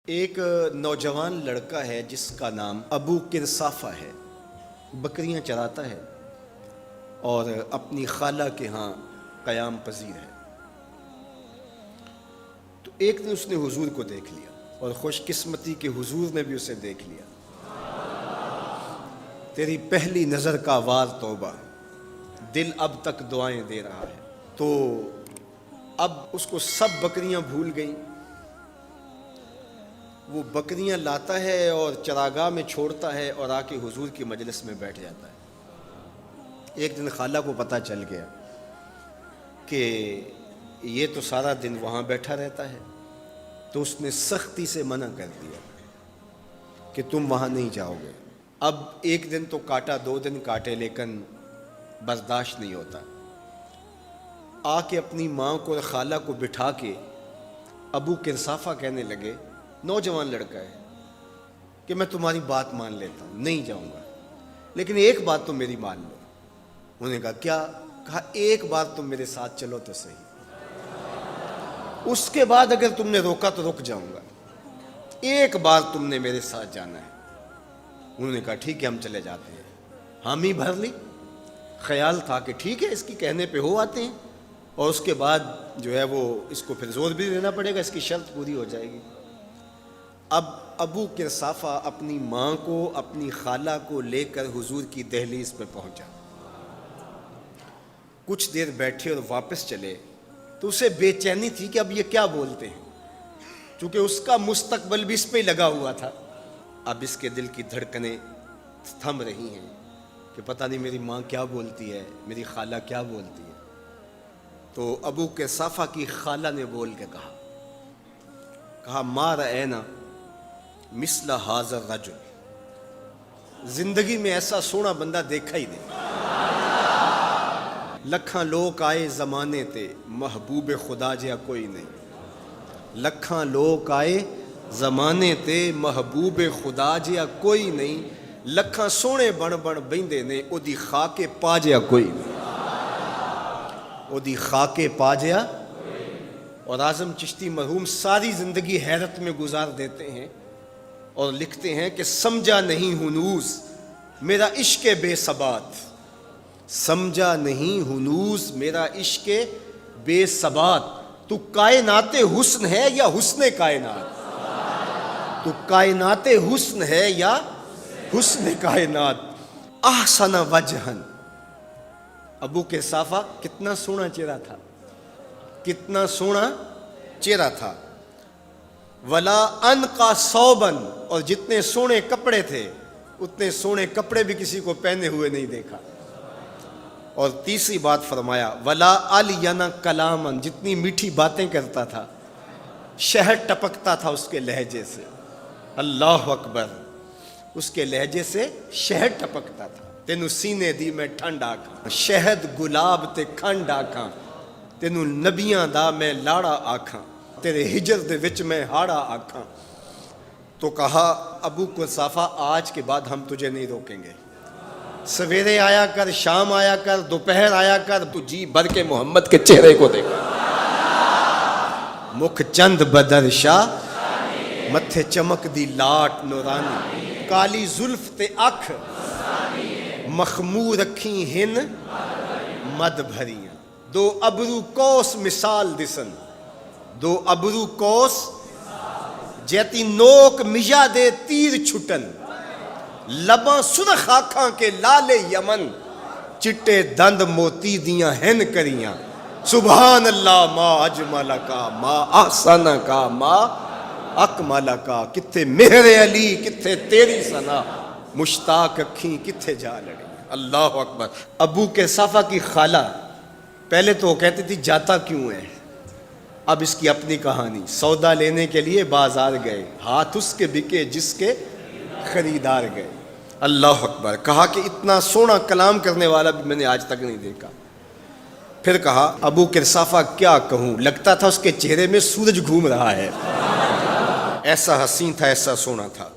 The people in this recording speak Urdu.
ایک نوجوان لڑکا ہے جس کا نام ابو کرصافہ ہے، بکریاں چراتا ہے اور اپنی خالہ کے ہاں قیام پذیر ہے۔ تو ایک دن اس نے حضور کو دیکھ لیا اور خوش قسمتی کے حضور نے بھی اسے دیکھ لیا۔ تیری پہلی نظر کا وار توبہ، دل اب تک دعائیں دے رہا ہے۔ تو اب اس کو سب بکریاں بھول گئیں، وہ بکریاں لاتا ہے اور چراگاہ میں چھوڑتا ہے اور آ کے حضور کی مجلس میں بیٹھ جاتا ہے۔ ایک دن خالہ کو پتہ چل گیا کہ یہ تو سارا دن وہاں بیٹھا رہتا ہے، تو اس نے سختی سے منع کر دیا کہ تم وہاں نہیں جاؤ گے۔ اب ایک دن تو کاٹا، 2 دن کاٹے، لیکن برداشت نہیں ہوتا۔ آ کے اپنی ماں کو اور خالہ کو بٹھا کے ابو کرصافہ کہنے لگے، نوجوان لڑکا ہے، کہ میں تمہاری بات مان لیتا ہوں، نہیں جاؤں گا، لیکن ایک بات تو میری مان لو۔ انہوں نے کہا کیا؟ کہا ایک بار تم میرے ساتھ چلو تو صحیح، اس کے بعد اگر تم نے روکا تو رک جاؤں گا، ایک بار تم نے میرے ساتھ جانا ہے۔ انہوں نے کہا ٹھیک ہے ہم چلے جاتے ہیں۔ حامی بھر لی، خیال تھا کہ ٹھیک ہے اس کی کہنے پہ ہو آتے ہیں، اور اس کے بعد جو ہے وہ اس کو پھر زور بھی دینا پڑے گا، اس کی شرط پوری ہو جائے گی۔ اب ابو کرصافہ اپنی ماں کو، اپنی خالہ کو لے کر حضور کی دہلیز پہ پہنچا۔ کچھ دیر بیٹھے اور واپس چلے تو اسے بے چینی تھی کہ اب یہ کیا بولتے ہیں، چونکہ اس کا مستقبل بھی اس پہ لگا ہوا تھا۔ اب اس کے دل کی دھڑکنیں تھم رہی ہیں کہ پتہ نہیں میری ماں کیا بولتی ہے، میری خالہ کیا بولتی ہے۔ تو ابو کرصافہ کی خالہ نے بول کے کہا ما رأینا مثل ھذا الرجل، زندگی میں ایسا سونا بندہ دیکھا ہی نہیں۔ لکھاں لوگ آئے زمانے تے، محبوب خدا جہا کوئی نہیں۔ لکھاں لوگ آئے زمانے تے، محبوب خدا جہا کوئی نہیں۔ لکھاں سونے بن بن بہندے نے، او دی خاک پا جہا کوئی نہیں، او دی خاک پا جہا۔ اور اعظم چشتی مرحوم ساری زندگی حیرت میں گزار دیتے ہیں اور لکھتے ہیں کہ سمجھا نہیں ہنوز میرا عشق بے ثبات، سمجھا نہیں ہنوز میرا عشق بے ثبات، تو کائنات حسن ہے یا حسن کائنات، تو کائنات حسن ہے یا حسن کائنات۔ احسن وجہن، ابو کرصافہ کتنا سونا چہرہ تھا، کتنا سونا چہرہ تھا۔ ولا انقا ثوبا، اور جتنے سونے کپڑے تھے اتنے سونے کپڑے بھی کسی کو پہنے ہوئے نہیں دیکھا۔ اور تیسری بات فرمایا ولا الین کلاما، جتنی میٹھی باتیں کرتا تھا، شہد ٹپکتا تھا اس کے لہجے سے۔ اللہ اکبر، اس کے لہجے سے شہد ٹپکتا تھا۔ تینوں سینے دی میں ٹھنڈ آکھاں، شہد گلاب تے کھنڈ آکھاں، تینوں نبیاں دا میں لاڑا آکھاں، تیرے ہجر دے وچ میں ہاڑا آکھاں۔ تو کہا ابو کرصافہ آج کے بعد ہم تجھے نہیں روکیں گے، سویرے آیا کر، شام آیا کر، دوپہر آیا کر، تو جی بھر کے محمد کے چہرے کو دیکھا۔ مکھ چند بدر شاہ، متھے چمک دی لاٹ نورانی، کالی زلف تے اکھ، مخمور رکھی ہن مد بھریاں، دو ابرو کوس مثال دسن، دو ابرو کوس جیتی نوک مجا دے تیر چھٹن، لباں سرخ آنکھاں کے لال یمن، چٹے دند موتی دیاں ہن کریاں۔ سبحان اللہ ما اجمل کا، ما احسن کا، ما اکمل کا، کتھے مہر علی کتھے تیری ثنا، مشتاق اکھیں کتھے جا لڑی۔ اللہ اکبر۔ ابو کرصافہ کی خالہ پہلے تو وہ کہتی تھی جاتا کیوں ہے، اب اس کی اپنی کہانی۔ سودا لینے کے لیے بازار گئے، ہاتھ اس کے بکے جس کے خریدار گئے۔ اللہ اکبر۔ کہا کہ اتنا سونا کلام کرنے والا بھی میں نے آج تک نہیں دیکھا۔ پھر کہا ابو کرصافہ کیا کہوں، لگتا تھا اس کے چہرے میں سورج گھوم رہا ہے، ایسا حسین تھا، ایسا سونا تھا۔